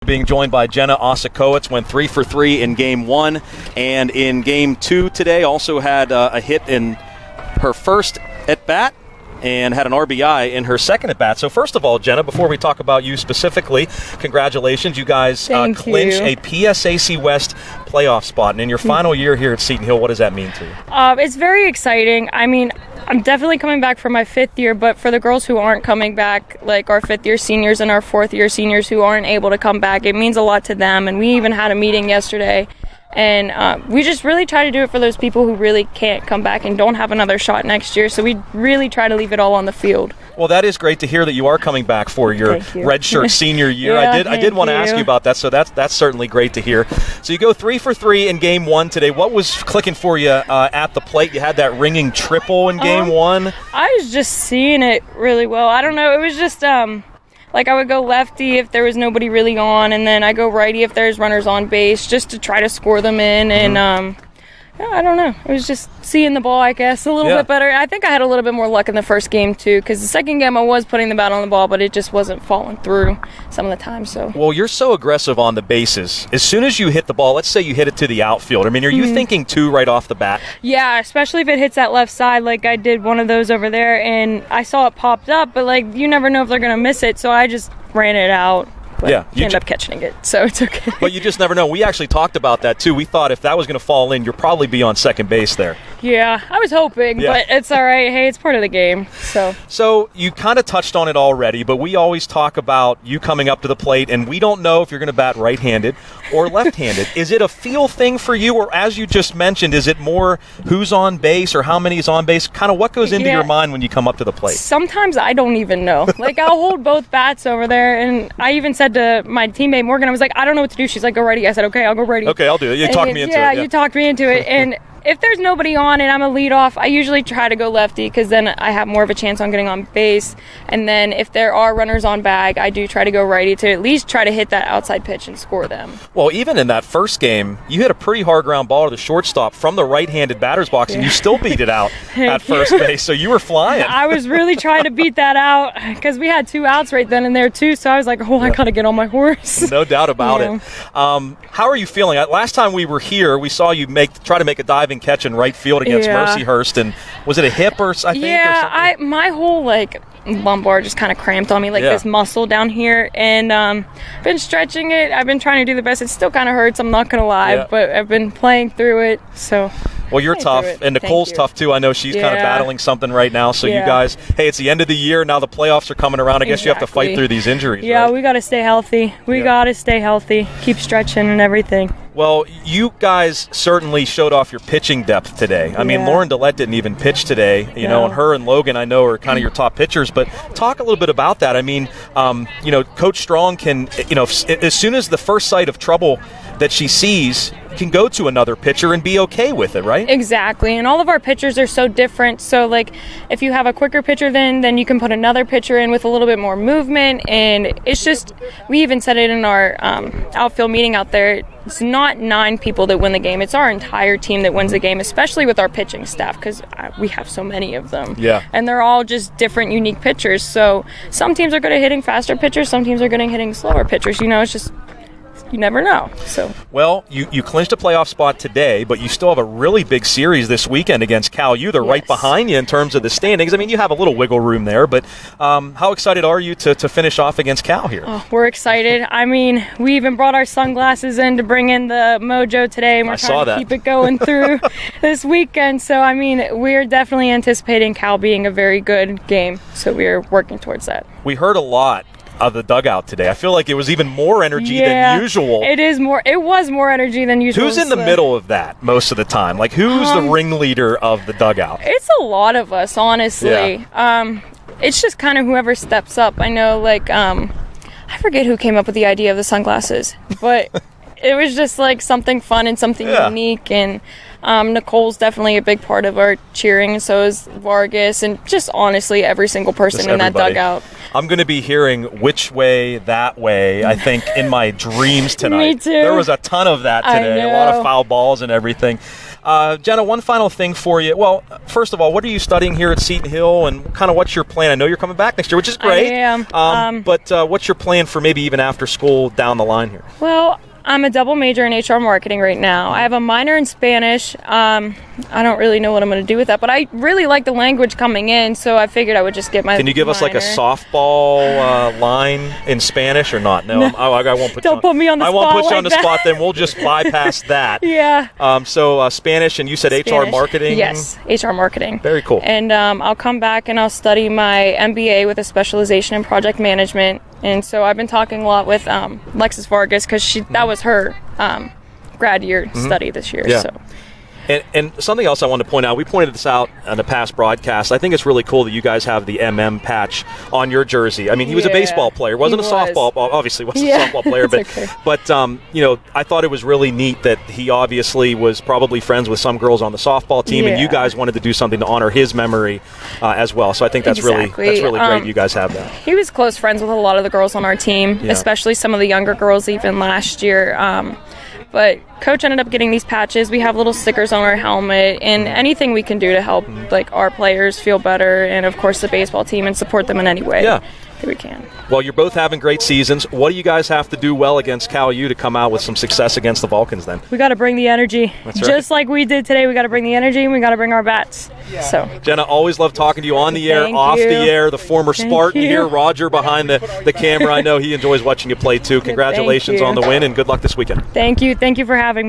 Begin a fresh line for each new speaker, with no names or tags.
Being joined by Jenna Osikowicz, went 3 for 3 in Game 1, and in Game 2 today also had a hit in her first at-bat and had an RBI in her second at-bat. So first of all, Jenna, before we talk about you specifically, congratulations. You guys clinched a PSAC West playoff spot, and in your final year here at Seton Hill, what does that mean to you?
It's very exciting. I mean, I'm definitely coming back for my 5th year, but for the girls who aren't coming back, like our 5th-year seniors and our 4th-year seniors who aren't able to come back, it means a lot to them. And we even had a meeting yesterday, and we just really try to do it for those people who really can't come back and don't have another shot next year. So we really try to leave it all on the field.
Well, that is great to hear that you are coming back for your redshirt senior year.
Yeah,
I did want to ask you about that, so that's certainly great to hear. So you go 3 for 3 in Game 1 today. What was clicking for you at the plate? You had that ringing triple in Game 1.
I was just seeing it really well. I don't know. It was just like I would go lefty if there was nobody really on, and then I go righty if there's runners on base, just to try to score them in. And I don't know. It was just seeing the ball, I guess, a little bit better. I think I had a little bit more luck in the first game, too, because the second game I was putting the bat on the ball, but it just wasn't falling through some of the time. So. Well,
you're so aggressive on the bases. As soon as you hit the ball, let's say you hit it to the outfield. I mean, are you thinking 2 right off the bat?
Yeah, especially if it hits that left side, like I did one of those over there, and I saw it popped up, but, like, you never know if they're going to miss it, so I just ran it out. But you end up catching it, so it's okay.
But you just never know. We actually talked about that, too. We thought if that was going to fall in, you'd probably be on second base there.
Yeah, I was hoping, but it's all right. Hey, it's part of the game. So
you kind of touched on it already, but we always talk about you coming up to the plate, and we don't know if you're going to bat right-handed or left-handed. Is it a feel thing for you, or as you just mentioned, is it more who's on base or how many is on base? Kind of what goes into your mind when you come up to the plate?
Sometimes I don't even know. Like, I'll hold both bats over there, and I even said to my teammate Morgan, I was like, I don't know what to do. She's like, go righty. I said, okay, I'll go righty.
Okay, I'll do it. You talked me into it.
Yeah, you talked me into it. And if there's nobody on and I'm a leadoff, I usually try to go lefty because then I have more of a chance on getting on base. And then if there are runners on bag, I do try to go righty to at least try to hit that outside pitch and score them. Well,
even in that first game, you hit a pretty hard ground ball to the shortstop from the right-handed batter's box, and you still beat it out at first base. So you were flying.
I was really trying to beat that out because we had 2 outs right then and there, too. So I was like, I got to get on my horse.
No doubt about it. How are you feeling? Last time we were here, we saw you try to make a diving catch in right field against Mercyhurst, and was it a hip or something?
Yeah, my whole lumbar just kind of cramped on me, this muscle down here, and I've been stretching it. I've been trying to do the best. It still kind of hurts, I'm not gonna lie, but I've been playing through it. So. Well, you're tough, and Nicole's tough too. I know she's kind of battling something right now. So you guys, hey, it's the end of the year now. The playoffs are coming around. I guess you have to fight through these injuries. Yeah, right? We got to stay healthy. We got to stay healthy. Keep stretching and everything. Well, you guys certainly showed off your pitching depth today. I mean, Lauren Dillette didn't even pitch today, you know, and her and Logan, I know, are kind of your top pitchers. But talk a little bit about that. I mean, Coach Strong can, as soon as the first sight of trouble that she sees, can go to another pitcher and be okay with it, right? Exactly. And all of our pitchers are so different. So, if you have a quicker pitcher, then you can put another pitcher in with a little bit more movement. And it's just, we even said it in our outfield meeting out there, it's not 9 people that win the game. It's our entire team that wins the game, especially with our pitching staff, because we have so many of them. Yeah. And they're all just different, unique pitchers. So some teams are good at hitting faster pitchers. Some teams are good at hitting slower pitchers. It's just, you never know. So well, you clinched a playoff spot today, but you still have a really big series this weekend against Cal U. They're right behind you in terms of the standings. I mean, you have a little wiggle room there, but how excited are you to finish off against Cal here? Oh, we're excited. I mean, we even brought our sunglasses in to bring in the mojo today, and we're trying to keep it going through this weekend. So, I mean, we're definitely anticipating Cal being a very good game, so we're working towards that. We heard a lot of the dugout today. I feel like it was even more energy than usual. It was more energy than usual. Who's in the middle of that most of the time? Who's the ringleader of the dugout? It's a lot of us, honestly. Yeah. It's just kind of whoever steps up. I know, I forget who came up with the idea of the sunglasses, but it was just something fun and something unique, and Nicole's definitely a big part of our cheering, and so is Vargas, and just honestly every single person in that dugout. I'm going to be hearing which way, that way, I think, in my dreams tonight. Me too. There was a ton of that today, a lot of foul balls and everything.
Jenna, one final thing for you. Well, first of all, what are you studying here at Seton Hill, and kind of what's your plan? I know you're coming back next year, which is great.
I am.
But what's your plan for maybe even after school down the line here?
Well, I'm a double major in HR marketing right now. I have a minor in Spanish. I don't really know what I'm going to do with that, but I really like the language coming in, so I figured I would just get my
Can you give us like a softball line in Spanish or not? No, I won't put
Don't put me on the spot.
I won't put you
like
on the
that.
spot then. We'll just bypass that.
Yeah.
So Spanish, and you said
Spanish.
HR marketing?
Yes, HR marketing.
Very cool.
And I'll come back and I'll study my MBA with a specialization in project management. And so I've been talking a lot with Lexis Vargas because that was her grad year study this year.
Yeah.
So.
And something else I wanted to point out, we pointed this out on the past broadcast. I think it's really cool that you guys have the MM patch on your jersey. I mean, he was a baseball player. Wasn't a softball, obviously wasn't a softball player, but I thought it was really neat that he obviously was probably friends with some girls on the softball team, and you guys wanted to do something to honor his memory as well. So I think that's really great you guys have that.
He was close friends with a lot of the girls on our team, especially some of the younger girls even last year. But Coach ended up getting these patches. We have little stickers on our helmet, and anything we can do to help like our players feel better, and of course the baseball team, and support them in any way that we can.
Well, you're both having great seasons. What do you guys have to do well against Cal U to come out with some success against the Vulcans then?
We got to bring the energy.
That's right.
Just like we did today, we got to bring the energy, and we got to bring our bats. So,
Jenna, always love talking to you on the air, off the air. The former Spartan here, Roger behind the camera. I know he enjoys watching you play too. Congratulations on the win, and good luck this weekend.
Thank you. Thank you for having me.